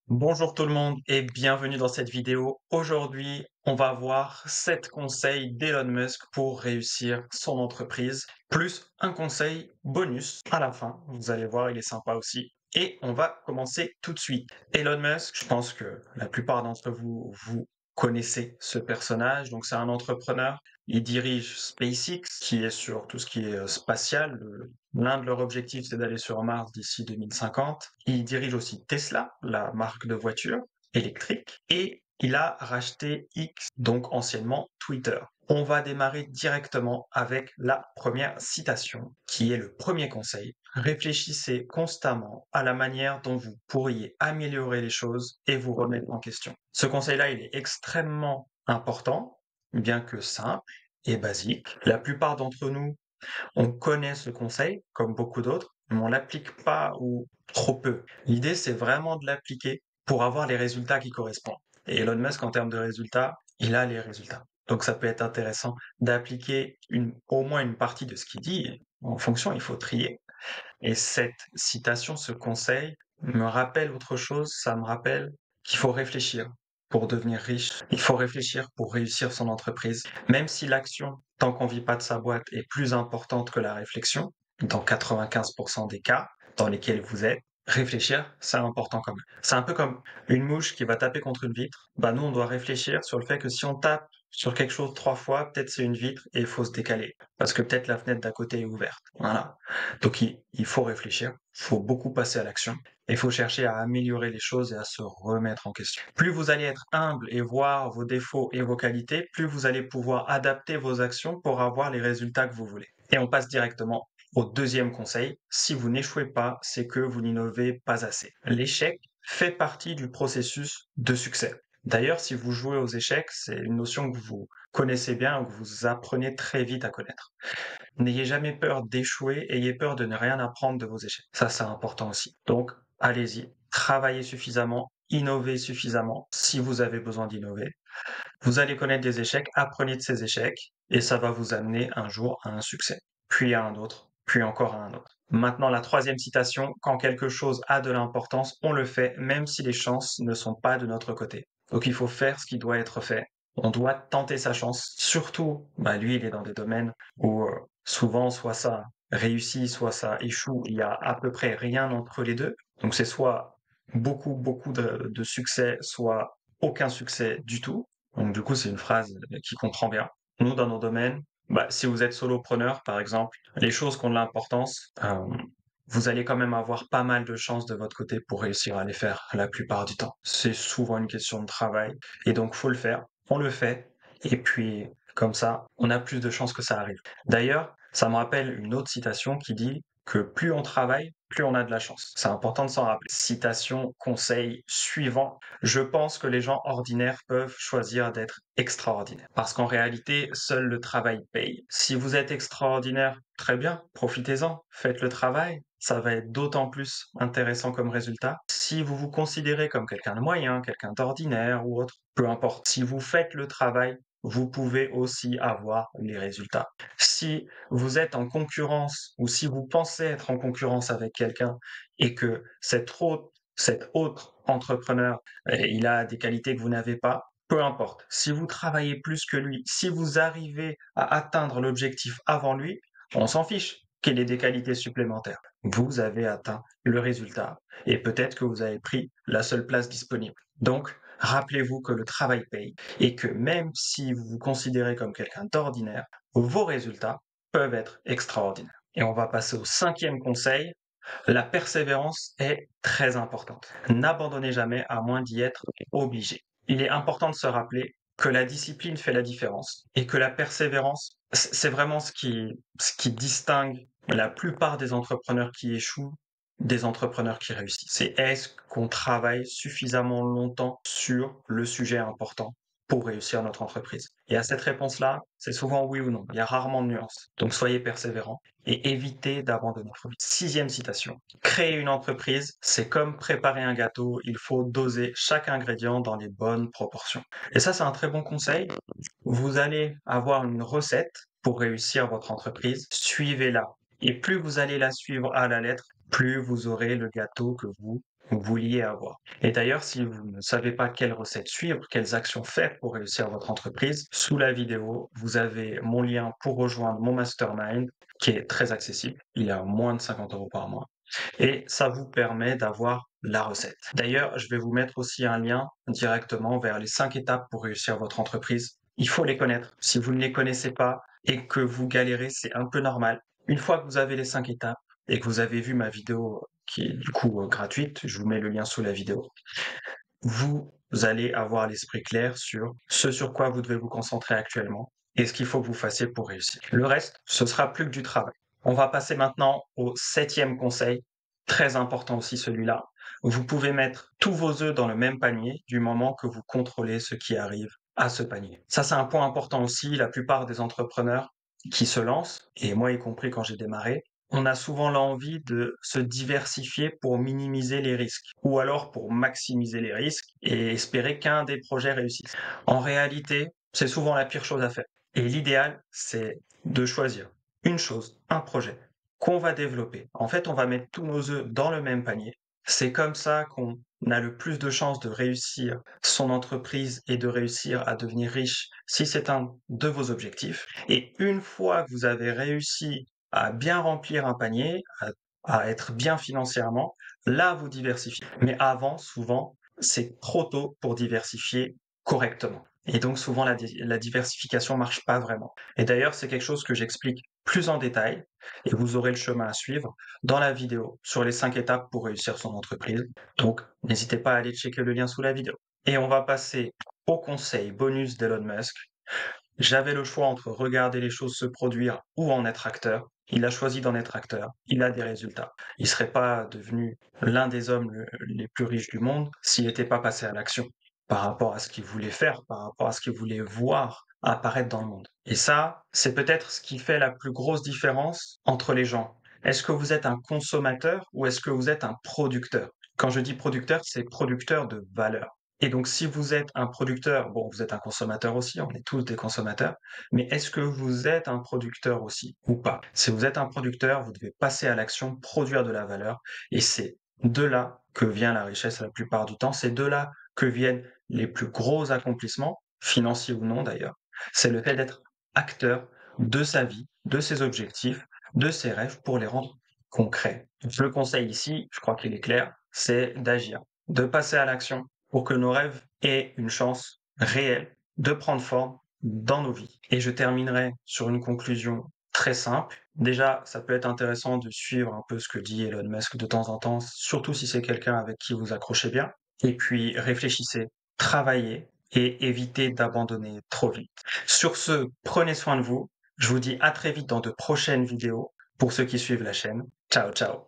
Bonjour tout le monde et bienvenue dans cette vidéo. Aujourd'hui, on va voir 7 conseils d'Elon Musk pour réussir son entreprise, plus un conseil bonus à la fin. Vous allez voir, il est sympa aussi. Et on va commencer tout de suite. Elon Musk, je pense que la plupart d'entre vous connaissez ce personnage. Donc c'est un entrepreneur. Il dirige SpaceX, qui est sur tout ce qui est spatial. L'un de leurs objectifs, c'est d'aller sur Mars d'ici 2050. Il dirige aussi Tesla, la marque de voitures électriques, et il a racheté X, donc anciennement Twitter. On va démarrer directement avec la première citation, qui est le premier conseil. Réfléchissez constamment à la manière dont vous pourriez améliorer les choses et vous remettre en question. Ce conseil-là, il est extrêmement important, bien que simple et basique. La plupart d'entre nous, on connaît ce conseil, comme beaucoup d'autres, mais on l'applique pas ou trop peu. L'idée, c'est vraiment de l'appliquer pour avoir les résultats qui correspondent. Et Elon Musk, en termes de résultats, il a les résultats. Donc ça peut être intéressant d'appliquer au moins une partie de ce qu'il dit. En fonction, il faut trier. Et cette citation, ce conseil, me rappelle autre chose. Ça me rappelle qu'il faut réfléchir pour devenir riche. Il faut réfléchir pour réussir son entreprise. Même si l'action, tant qu'on vit pas de sa boîte, est plus importante que la réflexion, dans 95% des cas dans lesquels vous êtes, réfléchir, c'est important quand même. C'est un peu comme une mouche qui va taper contre une vitre. Bah, nous, on doit réfléchir sur le fait que si on tape sur quelque chose 3 fois, peut-être c'est une vitre et il faut se décaler. Parce que peut-être la fenêtre d'à côté est ouverte. Voilà. Donc il faut réfléchir, il faut beaucoup passer à l'action, et il faut chercher à améliorer les choses et à se remettre en question. Plus vous allez être humble et voir vos défauts et vos qualités, plus vous allez pouvoir adapter vos actions pour avoir les résultats que vous voulez. Et on passe directement au deuxième conseil. Si vous n'échouez pas, c'est que vous n'innovez pas assez. L'échec fait partie du processus de succès. D'ailleurs, si vous jouez aux échecs, c'est une notion que vous connaissez bien, que vous apprenez très vite à connaître. N'ayez jamais peur d'échouer, ayez peur de ne rien apprendre de vos échecs. Ça, c'est important aussi. Donc, allez-y, travaillez suffisamment, innovez suffisamment si vous avez besoin d'innover. Vous allez connaître des échecs, apprenez de ces échecs et ça va vous amener un jour à un succès, puis à un autre, puis encore à un autre. Maintenant, la troisième citation, quand quelque chose a de l'importance, on le fait même si les chances ne sont pas de notre côté. Donc il faut faire ce qui doit être fait. On doit tenter sa chance. Surtout, lui, il est dans des domaines où souvent, soit ça réussit, soit ça échoue. Il y a à peu près rien entre les deux. Donc c'est soit beaucoup, beaucoup de succès, soit aucun succès du tout. Donc du coup, c'est une phrase qui comprend bien. Nous, dans nos domaines, si vous êtes solopreneur, par exemple, les choses qui ont de l'importance, vous allez quand même avoir pas mal de chances de votre côté pour réussir à les faire la plupart du temps. C'est souvent une question de travail et donc faut le faire. On le fait et puis comme ça, on a plus de chances que ça arrive. D'ailleurs, ça me rappelle une autre citation qui dit que plus on travaille, plus on a de la chance. C'est important de s'en rappeler. Citation, conseil suivant. Je pense que les gens ordinaires peuvent choisir d'être extraordinaires. Parce qu'en réalité, seul le travail paye. Si vous êtes extraordinaire, très bien, profitez-en, faites le travail. Ça va être d'autant plus intéressant comme résultat. Si vous vous considérez comme quelqu'un de moyen, quelqu'un d'ordinaire ou autre, peu importe. Si vous faites le travail, vous pouvez aussi avoir les résultats. Si vous êtes en concurrence ou si vous pensez être en concurrence avec quelqu'un et que cet autre entrepreneur, il a des qualités que vous n'avez pas, peu importe. Si vous travaillez plus que lui, si vous arrivez à atteindre l'objectif avant lui, on s'en fiche qu'il ait des qualités supplémentaires. Vous avez atteint le résultat et peut-être que vous avez pris la seule place disponible. Donc, rappelez-vous que le travail paye et que même si vous vous considérez comme quelqu'un d'ordinaire, vos résultats peuvent être extraordinaires. Et on va passer au cinquième conseil. La persévérance est très importante. N'abandonnez jamais à moins d'y être obligé. Il est important de se rappeler que la discipline fait la différence et que la persévérance, c'est vraiment ce qui distingue la plupart des entrepreneurs qui échouent des entrepreneurs qui réussissent. C'est est-ce qu'on travaille suffisamment longtemps sur le sujet important pour réussir notre entreprise? Et à cette réponse-là, c'est souvent oui ou non. Il y a rarement de nuances. Donc soyez persévérants et évitez d'abandonner trop vite. Sixième citation. Créer une entreprise, c'est comme préparer un gâteau. Il faut doser chaque ingrédient dans les bonnes proportions. Et ça, c'est un très bon conseil. Vous allez avoir une recette pour réussir votre entreprise. Suivez-la. Et plus vous allez la suivre à la lettre, plus vous aurez le gâteau que vous vous vouliez avoir. Et d'ailleurs, si vous ne savez pas quelle recette suivre, quelles actions faire pour réussir votre entreprise, sous la vidéo, vous avez mon lien pour rejoindre mon mastermind qui est très accessible. Il est à moins de 50 € par mois. Et ça vous permet d'avoir la recette. D'ailleurs, je vais vous mettre aussi un lien directement vers les 5 étapes pour réussir votre entreprise. Il faut les connaître. Si vous ne les connaissez pas et que vous galérez, c'est un peu normal. Une fois que vous avez les 5 étapes et que vous avez vu ma vidéo qui est du coup gratuite, je vous mets le lien sous la vidéo, vous allez avoir l'esprit clair sur ce sur quoi vous devez vous concentrer actuellement et ce qu'il faut que vous fassiez pour réussir. Le reste, ce sera plus que du travail. On va passer maintenant au 7e conseil, très important aussi celui-là. Vous pouvez mettre tous vos œufs dans le même panier du moment que vous contrôlez ce qui arrive à ce panier. Ça, c'est un point important aussi. La plupart des entrepreneurs qui se lancent, et moi y compris quand j'ai démarré, on a souvent l'envie de se diversifier pour minimiser les risques ou alors pour maximiser les risques et espérer qu'un des projets réussisse. En réalité, c'est souvent la pire chose à faire. Et l'idéal, c'est de choisir une chose, un projet qu'on va développer. En fait, on va mettre tous nos œufs dans le même panier. C'est comme ça qu'on a le plus de chances de réussir son entreprise et de réussir à devenir riche si c'est un de vos objectifs. Et une fois que vous avez réussi à bien remplir un panier, à être bien financièrement, là, vous diversifiez. Mais avant, souvent, c'est trop tôt pour diversifier correctement. Et donc, souvent, la diversification marche pas vraiment. Et d'ailleurs, c'est quelque chose que j'explique plus en détail, et vous aurez le chemin à suivre dans la vidéo sur les 5 étapes pour réussir son entreprise. Donc, n'hésitez pas à aller checker le lien sous la vidéo. Et on va passer au conseil bonus d'Elon Musk. J'avais le choix entre regarder les choses se produire ou en être acteur. Il a choisi d'en être acteur. Il a des résultats. Il ne serait pas devenu l'un des hommes les plus riches du monde s'il n'était pas passé à l'action par rapport à ce qu'il voulait faire, par rapport à ce qu'il voulait voir apparaître dans le monde. Et ça, c'est peut-être ce qui fait la plus grosse différence entre les gens. Est-ce que vous êtes un consommateur ou est-ce que vous êtes un producteur? Quand je dis producteur, c'est producteur de valeur. Et donc, si vous êtes un producteur, bon, vous êtes un consommateur aussi, on est tous des consommateurs, mais est-ce que vous êtes un producteur aussi ou pas? Si vous êtes un producteur, vous devez passer à l'action, produire de la valeur, et c'est de là que vient la richesse la plupart du temps, c'est de là que viennent les plus gros accomplissements, financiers ou non d'ailleurs. C'est le fait d'être acteur de sa vie, de ses objectifs, de ses rêves pour les rendre concrets. Le conseil ici, je crois qu'il est clair, c'est d'agir, de passer à l'action pour que nos rêves aient une chance réelle de prendre forme dans nos vies. Et je terminerai sur une conclusion très simple. Déjà, ça peut être intéressant de suivre un peu ce que dit Elon Musk de temps en temps, surtout si c'est quelqu'un avec qui vous accrochez bien. Et puis, réfléchissez, travaillez et évitez d'abandonner trop vite. Sur ce, prenez soin de vous. Je vous dis à très vite dans de prochaines vidéos pour ceux qui suivent la chaîne. Ciao, ciao.